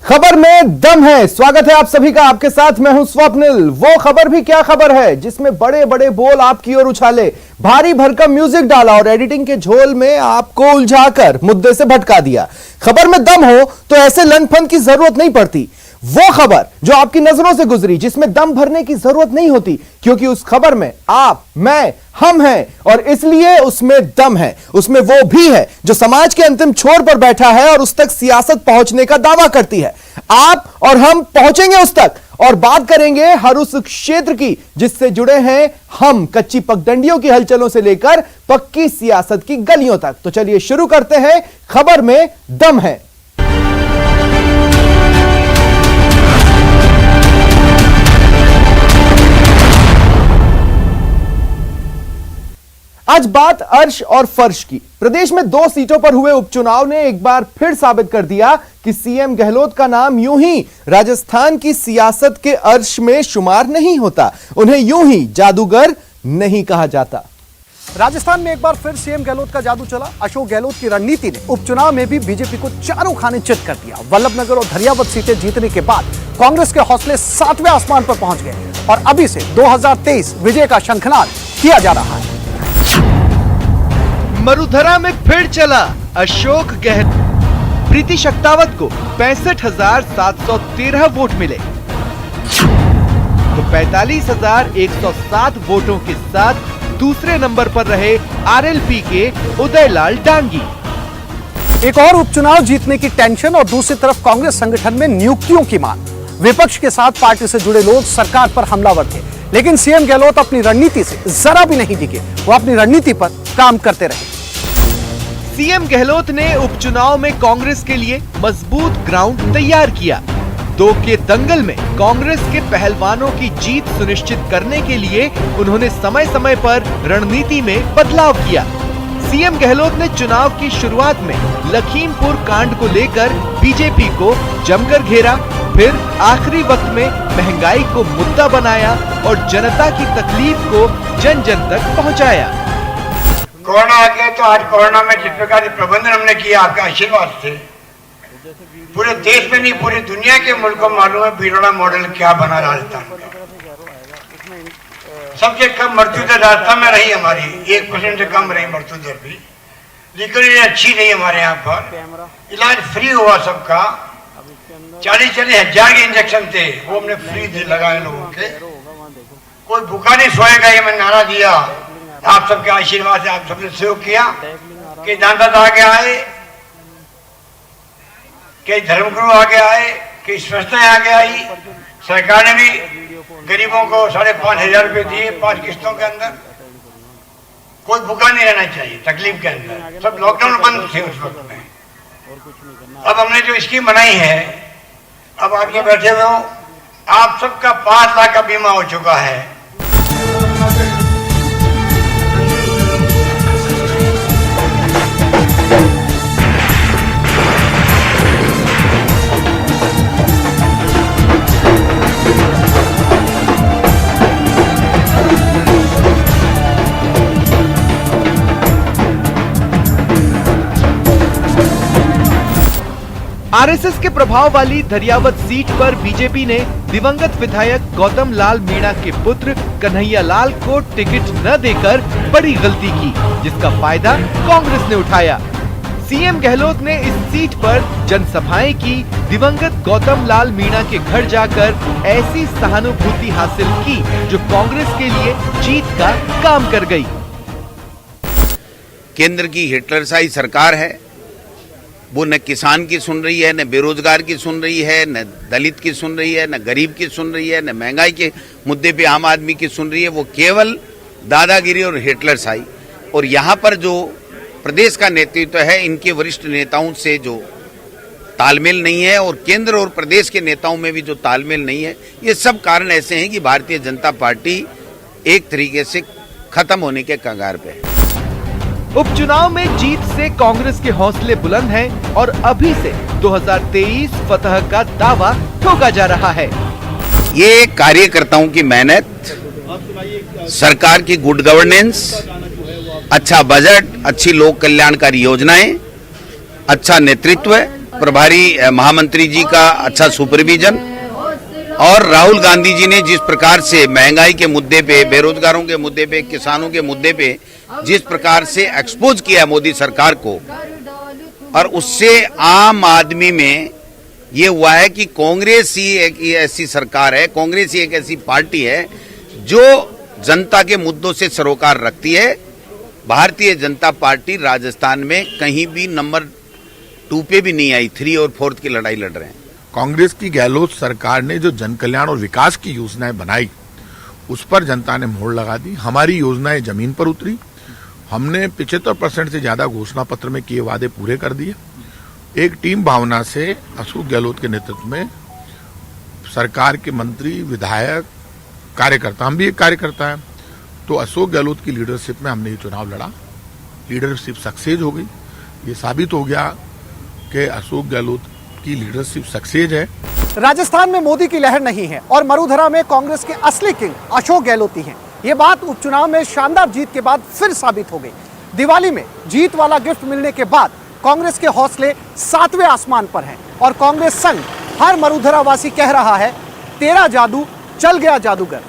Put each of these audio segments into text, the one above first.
खबर में दम है। स्वागत है आप सभी का। आपके साथ मैं हूं स्वप्निल। वो खबर भी क्या खबर है जिसमें बड़े बड़े बोल आपकी ओर उछाले, भारी भरकम म्यूजिक डाला और एडिटिंग के झोल में आपको उलझाकर मुद्दे से भटका दिया। खबर में दम हो तो ऐसे लंड-फंड की जरूरत नहीं पड़ती। वो खबर जो आपकी नजरों से गुजरी, जिसमें दम भरने की जरूरत नहीं होती, क्योंकि उस खबर में आप, मैं, हम हैं और इसलिए उसमें दम है। उसमें वो भी है जो समाज के अंतिम छोर पर बैठा है और उस तक सियासत पहुंचने का दावा करती है। आप और हम पहुंचेंगे उस तक और बात करेंगे हर उस क्षेत्र की जिससे जुड़े हैं हम, कच्ची पगडंडियों की हलचलों से लेकर पक्की सियासत की गलियों तक। तो चलिए शुरू करते हैं। खबर में दम है। आज बात अर्श और फर्श की। प्रदेश में 2 सीटों पर हुए उपचुनाव ने एक बार फिर साबित कर दिया कि सीएम गहलोत का नाम यूं ही राजस्थान की सियासत के अर्श में शुमार नहीं होता। उन्हें यूं ही जादूगर नहीं कहा जाता। राजस्थान में एक बार फिर सीएम गहलोत का जादू चला। अशोक गहलोत की रणनीति ने उपचुनाव में भी बीजेपी को चारों खाने चित कर दिया। वल्लभनगर और धरियावद सीटें जीतने के बाद कांग्रेस के हौसले 7वें आसमान पर पहुंच गए और अभी से 2023 विजय का शंखनाद किया जा रहा है। मरुधरा में फिर चला अशोक गहलोत। प्रीति शक्तावत को 65,713 वोट मिले तो 45,107 वोटों के साथ दूसरे नंबर पर रहे आरएलपी के उदयलाल डांगी। एक और उपचुनाव जीतने की टेंशन और दूसरी तरफ कांग्रेस संगठन में नियुक्तियों की मांग। विपक्ष के साथ पार्टी से जुड़े लोग सरकार पर हमलावर थे, लेकिन सीएम गहलोत अपनी रणनीति से जरा भी नहीं दिखे। वो अपनी रणनीति पर काम करते रहे। सीएम गहलोत ने उपचुनाव में कांग्रेस के लिए मजबूत ग्राउंड तैयार किया। 2 के दंगल में कांग्रेस के पहलवानों की जीत सुनिश्चित करने के लिए उन्होंने समय समय पर रणनीति में बदलाव किया। सीएम गहलोत ने चुनाव की शुरुआत में लखीमपुर कांड को लेकर बीजेपी को जमकर घेरा, फिर आखिरी वक्त में महंगाई को मुद्दा बनाया और जनता की तकलीफ को जन जन तक पहुंचाया। कोरोना आ गया तो आज कोरोना में जिस प्रकार के प्रबंधन हमने किया आपके आशीर्वाद से, पूरे देश में नहीं पूरी दुनिया के मुल्कों को मालूम है भीलवाड़ा मॉडल क्या बना राजस्थान का। सबसे कम मृत्यु दर राजस्थान में रही हमारी, 1% से कम रही मृत्यु दर भी। रिकवरी अच्छी नहीं हमारे यहाँ पर। इलाज फ्री हुआ सबका। 40-40 हजार के इंजेक्शन थे, वो हमने फ्री लगाए लोगों के। कोई भूखा नहीं सोएगा, ये मैं नारा दिया। आप सबके आशीर्वाद से आप सबने सहयोग किया कि दानदाता आगे आए, कई धर्मगुरु आगे आए, कई संस्थाएं आगे आई। सरकार ने भी गरीबों को 5,500 रुपए दिए 5 किस्तों के अंदर। कोई भूखा नहीं रहना चाहिए तकलीफ के अंदर। सब लॉकडाउन बंद थे उस वक्त में। अब हमने जो स्कीम बनाई है, अब आगे बैठे हुए हो, आप सबका 5 लाख का बीमा हो चुका है। आरएसएस के प्रभाव वाली धरियावद सीट पर बीजेपी ने दिवंगत विधायक गौतम लाल मीणा के पुत्र कन्हैया लाल को टिकट न देकर बड़ी गलती की, जिसका फायदा कांग्रेस ने उठाया। सीएम गहलोत ने इस सीट पर जनसभाएं की, दिवंगत गौतम लाल मीणा के घर जाकर ऐसी सहानुभूति हासिल की जो कांग्रेस के लिए जीत का काम कर गई। केंद्र की हिटलरशाही सरकार है, वो न किसान की सुन रही है, न बेरोजगार की सुन रही है, न दलित की सुन रही है, न गरीब की सुन रही है, न महंगाई के मुद्दे पे आम आदमी की सुन रही है। वो केवल दादागिरी और हिटलरशाही। और यहाँ पर जो प्रदेश का नेतृत्व है, इनके वरिष्ठ नेताओं से जो तालमेल नहीं है और केंद्र और प्रदेश के नेताओं में भी जो तालमेल नहीं है, ये सब कारण ऐसे हैं कि भारतीय जनता पार्टी एक तरीके से खत्म होने के कगार पे है। उपचुनाव में जीत से कांग्रेस के हौसले बुलंद हैं और अभी से 2023 फतह का दावा ठोका जा रहा है। ये कार्यकर्ताओं की मेहनत, सरकार की गुड गवर्नेंस, अच्छा बजट, अच्छी लोक कल्याणकारी योजनाएं, अच्छा नेतृत्व प्रभारी महामंत्री जी का अच्छा सुपरविजन और राहुल गांधी जी ने जिस प्रकार से महंगाई के मुद्दे पे, बेरोजगारों के मुद्दे पे, किसानों के मुद्दे पे जिस प्रकार से एक्सपोज किया मोदी सरकार को, और उससे आम आदमी में ये हुआ है कि कांग्रेस ही एक ऐसी सरकार है, कांग्रेस ही एक ऐसी पार्टी है जो जनता के मुद्दों से सरोकार रखती है। भारतीय जनता पार्टी राजस्थान में कहीं भी नंबर 2 पे भी नहीं आई, 3 और 4 की लड़ाई लड़ रहे हैं। कांग्रेस की गहलोत सरकार ने जो जन कल्याण और विकास की योजनाएं बनाई उस पर जनता ने मोहर लगा दी। हमारी योजनाएं जमीन पर उतरी। हमने 75% से ज्यादा घोषणा पत्र में किए वादे पूरे कर दिए। एक टीम भावना से अशोक गहलोत के नेतृत्व में सरकार के मंत्री, विधायक, कार्यकर्ता, हम भी एक कार्यकर्ता है, तो अशोक गहलोत की लीडरशिप में हमने ये चुनाव लड़ा। लीडरशिप सक्सेस हो गई। ये साबित हो गया कि अशोक गहलोत की लीडरशिप सक्सेस है। राजस्थान में मोदी की लहर नहीं है और मरुधरा में कांग्रेस के असली किंग अशोक गहलोत ही हैं। ये बात उपचुनाव में शानदार जीत के बाद फिर साबित हो गई। दिवाली में जीत वाला गिफ्ट मिलने के बाद कांग्रेस के हौसले 7वें आसमान पर हैं और कांग्रेस संग हर मरुधरा वासी कह रहा है, तेरा जादू चल गया जादूगर।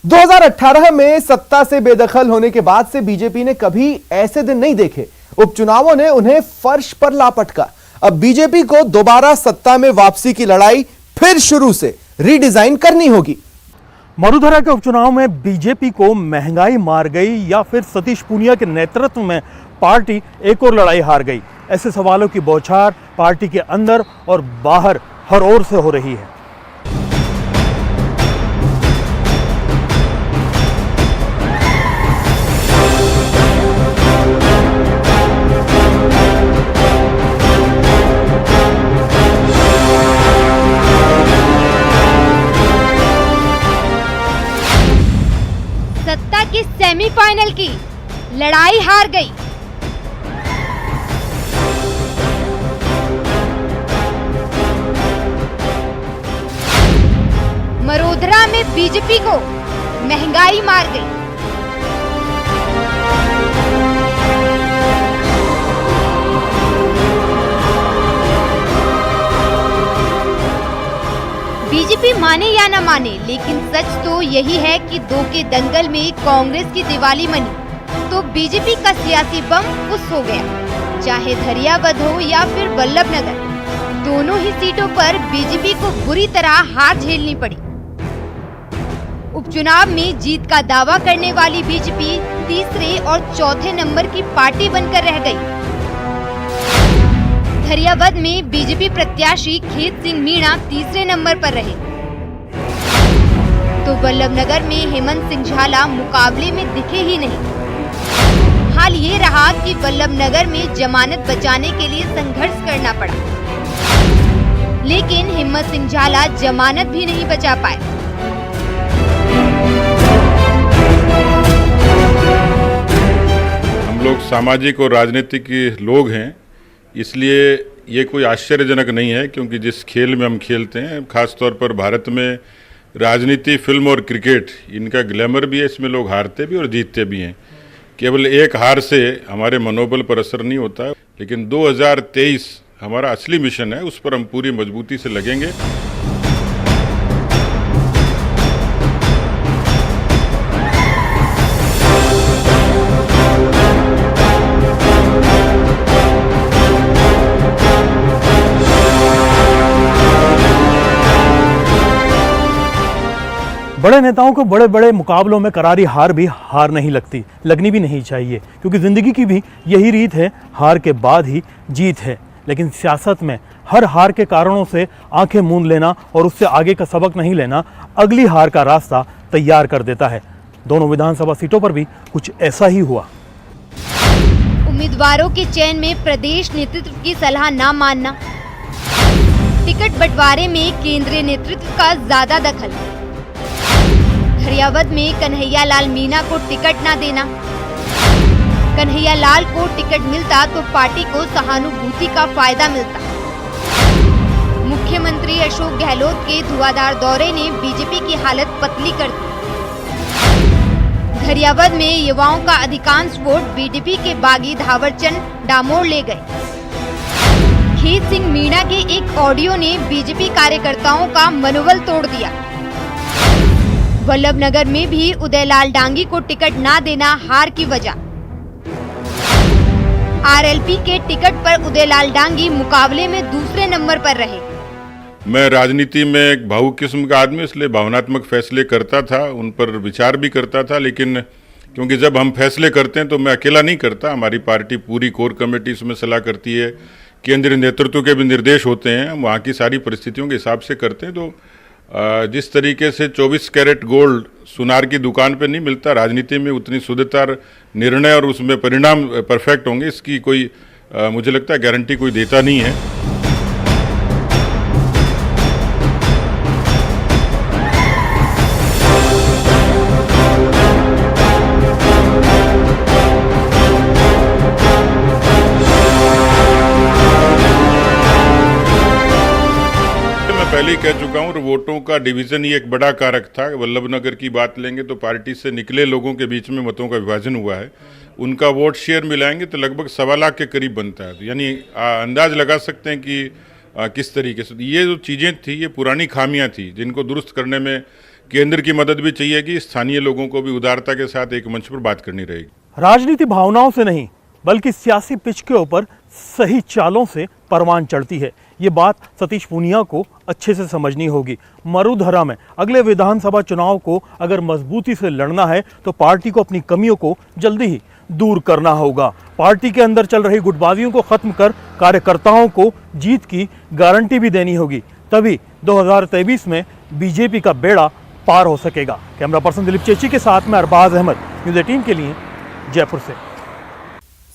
2018 में सत्ता से बेदखल होने के बाद से बीजेपी ने कभी ऐसे दिन नहीं देखे। उपचुनावों ने उन्हें फर्श पर ला पटका। अब बीजेपी को दोबारा सत्ता में वापसी की लड़ाई फिर शुरू से रीडिजाइन करनी होगी। मरुधरा के उपचुनाव में बीजेपी को महंगाई मार गई या फिर सतीश पूनिया के नेतृत्व में पार्टी एक और लड़ाई हार गई? ऐसे सवालों की बौछार पार्टी के अंदर और बाहर हर ओर से हो रही है। सत्ता की सेमीफाइनल की लड़ाई हार गई। मरुधरा में बीजेपी को महंगाई मार गई। बीजेपी माने या न माने, लेकिन सच तो यही है कि 2 के दंगल में कांग्रेस की दिवाली मनी तो बीजेपी का सियासी बम फुस हो गया। चाहे धरियावद हो या फिर वल्लभ नगर, दोनों ही सीटों पर बीजेपी को बुरी तरह हार झेलनी पड़ी। उपचुनाव में जीत का दावा करने वाली बीजेपी तीसरे और चौथे नंबर की पार्टी बनकर रह गई। धरियावद में बीजेपी प्रत्याशी खेत सिंह मीणा तीसरे नंबर पर रहे, तो वल्लभनगर में हेमंत सिंह झाला मुकाबले में दिखे ही नहीं। हाल ये रहा कि वल्लभनगर में जमानत बचाने के लिए संघर्ष करना पड़ा, लेकिन हेमंत सिंह झाला जमानत भी नहीं बचा पाए। हम लोग सामाजिक और राजनीतिक लोग हैं, इसलिए ये कोई आश्चर्यजनक नहीं है, क्योंकि जिस खेल में हम खेलते हैं, खासतौर पर भारत में राजनीति, फिल्म और क्रिकेट, इनका ग्लैमर भी है। इसमें लोग हारते भी और जीतते भी हैं। केवल एक हार से हमारे मनोबल पर असर नहीं होता है, लेकिन 2023 हमारा असली मिशन है, उस पर हम पूरी मजबूती से लगेंगे। बड़े नेताओं को बड़े बड़े मुकाबलों में करारी हार भी हार नहीं लगती, लगनी भी नहीं चाहिए, क्योंकि ज़िंदगी की भी यही रीत है, हार के बाद ही जीत है। लेकिन सियासत में हर हार के कारणों से आंखें मूंद लेना और उससे आगे का सबक नहीं लेना अगली हार का रास्ता तैयार कर देता है। दोनों विधानसभा सीटों पर भी कुछ ऐसा ही हुआ। उम्मीदवारों के चयन में प्रदेश नेतृत्व की सलाह न मानना, टिकट बंटवारे में केंद्रीय नेतृत्व का ज्यादा दखल, धरियावद में कन्हैया लाल मीणा को टिकट न देना, कन्हैया लाल को टिकट मिलता तो पार्टी को सहानुभूति का फायदा मिलता। मुख्यमंत्री अशोक गहलोत के धुआंधार दौरे ने बीजेपी की हालत पतली कर दी। धरियावद में युवाओं का अधिकांश वोट बीजेपी के बागी धावरचंद डामोर ले गए। महेश सिंह मीणा के एक ऑडियो ने बीजेपी कार्यकर्ताओं का मनोबल तोड़ दिया। वल्लभनगर में भी उदयलाल डांगी को टिकट ना देना हार की वजह। आरएलपी के टिकट पर उदयलाल डांगी मुकाबले में दूसरे नंबर पर रहे। मैं राजनीति में एक भावुक किस्म का आदमी, इसलिए भावनात्मक फैसले करता था, उन पर विचार भी करता था, लेकिन क्योंकि जब हम फैसले करते हैं तो मैं अकेला नहीं करता, हमारी पार्टी पूरी कोर कमेटी इसमें सलाह करती है, केंद्रीय नेतृत्व के भी निर्देश होते हैं, हम वहाँ की सारी परिस्थितियों के हिसाब से करते हैं। तो जिस तरीके से 24 कैरेट गोल्ड सुनार की दुकान पे नहीं मिलता, राजनीति में उतनी शुद्धता निर्णय और उसमें परिणाम परफेक्ट होंगे, इसकी कोई मुझे लगता है गारंटी कोई देता नहीं है। पहले ही कह चुका हूँ, वोटों का डिवीजन ही एक बड़ा कारक था। वल्लभनगर की बात लेंगे तो पार्टी से निकले लोगों के बीच में मतों का विभाजन हुआ है, उनका वोट शेयर मिलाएंगे तो लगभग 1.25 लाख के करीब बनता है। यानी अंदाज लगा सकते हैं कि किस तरीके से ये जो चीज़ें थी ये पुरानी खामियां थी, जिनको दुरुस्त करने में केंद्र की मदद भी चाहिएगी, स्थानीय लोगों को भी उदारता के साथ एक मंच पर बात करनी रहेगी। राजनीति भावनाओं से नहीं बल्कि सियासी पिच के ऊपर सही चालों से परवान चढ़ती है। ये बात सतीश पूनिया को अच्छे से समझनी होगी। मरुधरा में अगले विधानसभा चुनाव को अगर मजबूती से लड़ना है तो पार्टी को अपनी कमियों को जल्दी ही दूर करना होगा। पार्टी के अंदर चल रही गुटबाजियों को खत्म कर कार्यकर्ताओं को जीत की गारंटी भी देनी होगी, तभी 2023 में बीजेपी का बेड़ा पार हो सकेगा। कैमरा पर्सन दिलीप चेची के साथ में अरबाज अहमद, न्यूज़ 18 के लिए जयपुर से।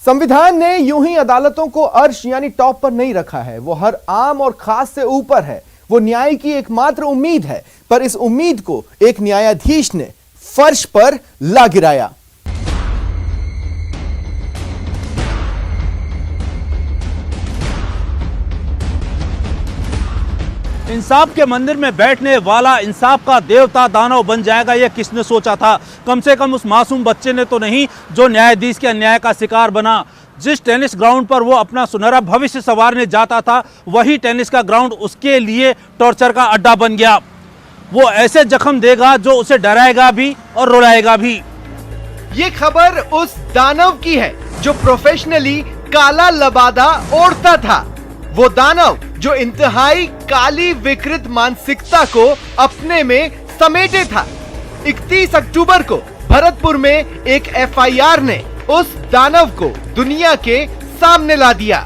संविधान ने यूं ही अदालतों को अर्श यानी टॉप पर नहीं रखा है, वो हर आम और खास से ऊपर है। वो न्याय की एकमात्र उम्मीद है, पर इस उम्मीद को एक न्यायाधीश ने फर्श पर ला गिराया। इंसाफ के मंदिर में बैठने वाला इंसाफ का देवता दानव बन जाएगा, यह किसने सोचा था। कम से कम उस मासूम बच्चे ने तो नहीं जो न्यायाधीश के अन्याय का शिकार बना। जिस टेनिस ग्राउंड पर वो अपना सुनहरा भविष्य संवारने जाता था, वही टेनिस का ग्राउंड उसके लिए टॉर्चर का अड्डा बन गया। वो ऐसे जख्म देगा जो उसे डराएगा भी और रुलाएगा भी। ये खबर उस दानव की है जो प्रोफेशनली काला लबादा ओढ़ता था। वो दानव जो इंतहाई काली विकृत मानसिकता को अपने में समेटे था। 31 अक्टूबर को भरतपुर में एक एफआईआर ने उस दानव को दुनिया के सामने ला दिया।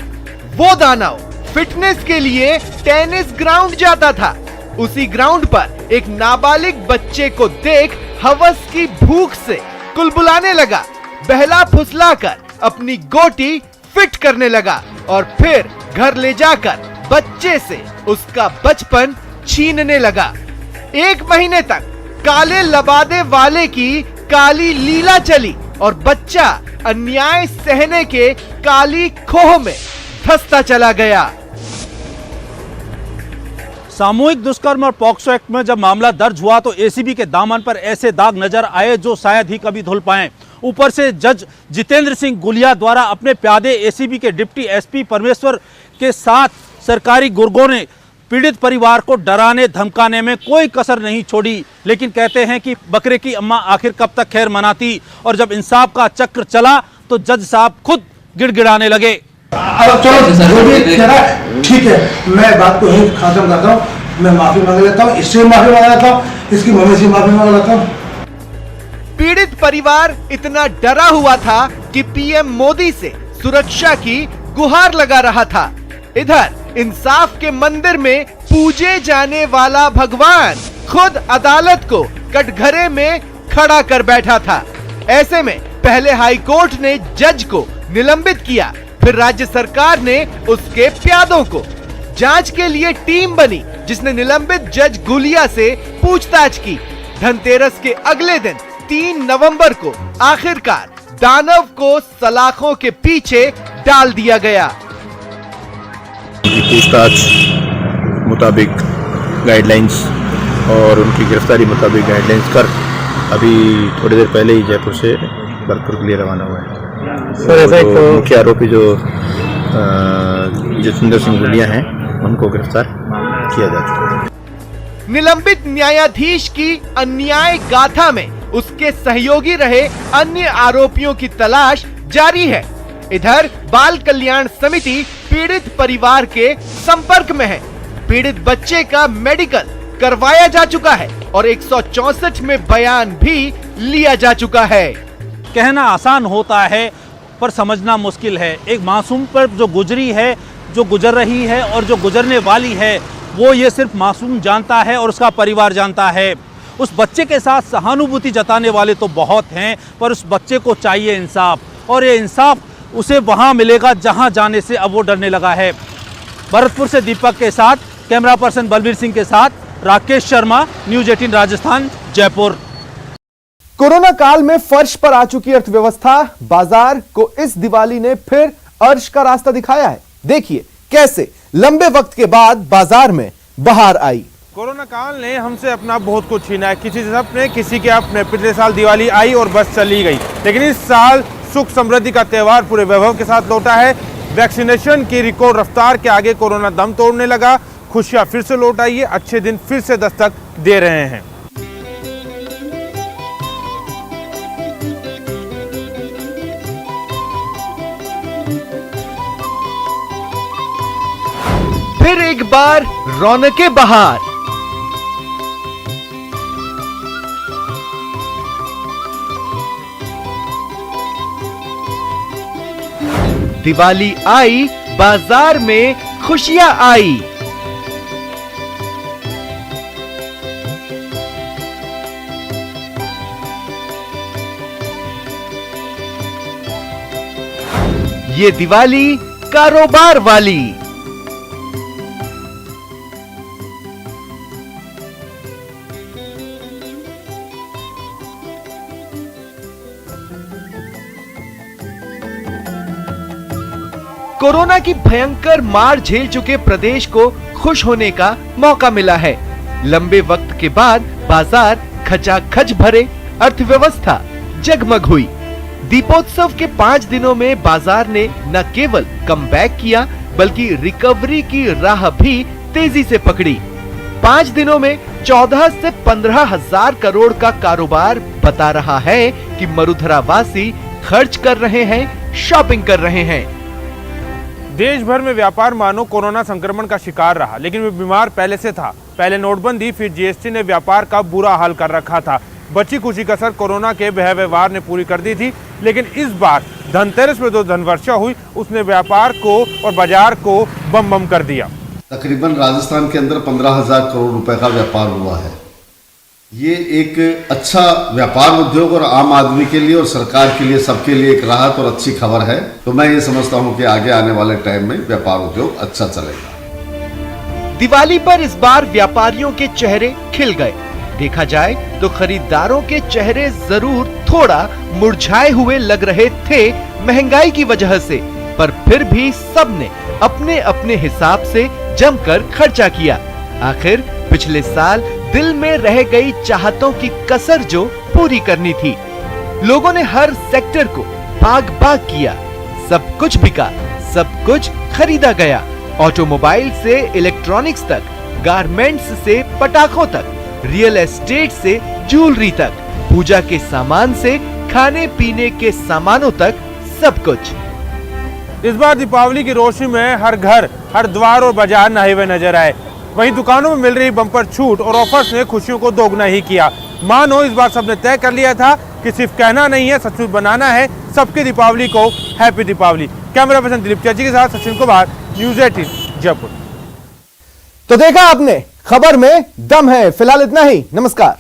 वो दानव फिटनेस के लिए टेनिस ग्राउंड जाता था। उसी ग्राउंड पर एक नाबालिग बच्चे को देख हवस की भूख से कुलबुलाने लगा, बहला फुसलाकर अपनी गोटी फिट करने लगा और फिर घर ले जाकर बच्चे से उसका बचपन छीनने लगा। 1 महीने तक काले लबादे वाले की काली लीला चली और बच्चा अन्याय सहने के काली खोह में धंसता चला गया। सामूहिक दुष्कर्म और पॉक्सो एक्ट में जब मामला दर्ज हुआ तो एसीबी के दामन पर ऐसे दाग नजर आए जो शायद ही कभी धुल पाएं। ऊपर से जज जितेंद्र सिंह गुलिया द्वारा अपने प्यादे एसीबी के डिप्टी एसपी परमेश्वर के साथ सरकारी गुर्गों ने पीड़ित परिवार को डराने धमकाने में कोई कसर नहीं छोड़ी। लेकिन कहते हैं कि बकरे की अम्मा आखिर कब तक खैर मनाती, और जब इंसाफ का चक्र चला तो जज साहब खुद गिड़गिड़ाने लगे। ठीक है, मैं बात को यहीं खत्म करता हूँ। मैं माफी मांग लेता हूँ, इससे माफी मांग लेता हूँ, इसकी मम्मी से माफी मांग लेता हूँ। पीड़ित परिवार इतना डरा हुआ था कि पीएम मोदी से सुरक्षा की गुहार लगा रहा था। इधर इंसाफ के मंदिर में पूजे जाने वाला भगवान खुद अदालत को कटघरे में खड़ा कर बैठा था। ऐसे में पहले हाई कोर्ट ने जज को निलंबित किया, फिर राज्य सरकार ने उसके प्यादों को। जांच के लिए टीम बनी जिसने निलंबित जज गुलिया से पूछताछ की। धनतेरस के अगले दिन 3 नवंबर को आखिरकार दानव को सलाखों के पीछे डाल दिया गया। पूछताछ मुताबिक गाइडलाइंस और उनकी गिरफ्तारी मुताबिक गाइडलाइंस कर अभी थोड़ी देर पहले ही जयपुर से भरतपुर के लिए रवाना हुआ है। मुख्य आरोपी जो जितेंद्र सिंह गुलिया हैं उनको गिरफ्तार किया जा चुका है। निलंबित न्यायाधीश की अन्याय गाथा में उसके सहयोगी रहे अन्य आरोपियों की तलाश जारी है। इधर बाल कल्याण समिति पीड़ित परिवार के संपर्क में है। पीड़ित बच्चे का मेडिकल करवाया जा चुका है और 164 में बयान भी लिया जा चुका है। कहना आसान होता है पर समझना मुश्किल है। एक मासूम पर जो गुजरी है, जो गुजर रही है और जो गुजरने वाली है, वो ये सिर्फ मासूम जानता है और उसका परिवार जानता है। उस बच्चे के साथ सहानुभूति जताने वाले तो बहुत हैं, पर उस बच्चे को चाहिए इंसाफ, और ये इंसाफ उसे वहाँ मिलेगा जहाँ जाने से अब वो डरने लगा है। भरतपुर से दीपक के साथ, कैमरा पर्सन बलबीर सिंह के साथ राकेश शर्मा, न्यूज 18 राजस्थान, जयपुर। कोरोना काल में फर्श पर आ चुकी अर्थव्यवस्था बाजार को इस दिवाली ने फिर अर्श का रास्ता दिखाया है। देखिए कैसे लंबे वक्त के बाद बाजार में बहार आई। कोरोना काल ने हमसे अपना बहुत कुछ छीना है। किसी से अपने, किसी के अपने। पिछले साल दिवाली आई और बस चली गई, लेकिन इस साल सुख समृद्धि का त्योहार पूरे वैभव के साथ लौटा है। वैक्सीनेशन की रिकॉर्ड रफ्तार के आगे कोरोना दम तोड़ने लगा। खुशियां फिर से लौट आई है, अच्छे दिन फिर से दस्तक दे रहे हैं। फिर एक बार रौनके बहार। दिवाली आई, बाजार में खुशियां आई। ये दिवाली कारोबार वाली। कोरोना की भयंकर मार झेल चुके प्रदेश को खुश होने का मौका मिला है। लंबे वक्त के बाद बाजार खचाखच भरे, अर्थव्यवस्था जगमग हुई। दीपोत्सव के 5 दिनों में बाजार ने न केवल कमबैक किया, बल्कि रिकवरी की राह भी तेजी से पकड़ी। 5 दिनों में 14 से 15 हजार करोड़ का कारोबार बता रहा है कि मरुधरा वासी खर्च कर रहे हैं, शॉपिंग कर रहे हैं। देश भर में व्यापार मानो कोरोना संक्रमण का शिकार रहा, लेकिन वो बीमार पहले से था। पहले नोटबंदी, फिर जीएसटी ने व्यापार का बुरा हाल कर रखा था। बची खुशी कसर कोरोना के व्यवहार ने पूरी कर दी थी, लेकिन इस बार धनतेरस में जो धनवर्षा हुई उसने व्यापार को और बाजार को बम बम कर दिया। तकरीबन राजस्थान के अंदर 15,000 करोड़ रुपए का व्यापार हुआ है। ये एक अच्छा व्यापार उद्योग और आम आदमी के लिए और सरकार के लिए, सबके लिए एक राहत और अच्छी खबर है। तो मैं ये समझता हूँ कि आगे आने वाले टाइम में व्यापार उद्योग अच्छा चलेगा। दिवाली पर इस बार व्यापारियों के चेहरे खिल गए। देखा जाए तो खरीदारों के चेहरे जरूर थोड़ा मुरझाए हुए लग रहे थे महंगाई की वजह से, पर फिर भी सबने अपने अपने हिसाब से जमकर खर्चा किया। आखिर पिछले साल दिल में रह गई चाहतों की कसर जो पूरी करनी थी। लोगों ने हर सेक्टर को बाग बाग किया। सब कुछ बिका, सब कुछ खरीदा गया। ऑटोमोबाइल से इलेक्ट्रॉनिक्स तक, गारमेंट्स से पटाखों तक, रियल एस्टेट से ज्वेलरी तक, पूजा के सामान से खाने पीने के सामानों तक, सब कुछ। इस बार दीपावली की रोशनी में हर घर, हर द्वार और बाजार नहाए हुए नजर आए। वहीं दुकानों में मिल रही बम्पर छूट और ऑफर्स ने खुशियों को दोगुना ही किया। मानो इस बार सबने तय कर लिया था कि सिर्फ कहना नहीं है, सचमुच बनाना है सबकी दीपावली को happy Deepavali. Camera person Dilip चाची के साथ सचिन कुमार, न्यूज 18 जयपुर। तो देखा आपने, खबर में दम है। फिलहाल इतना ही, नमस्कार।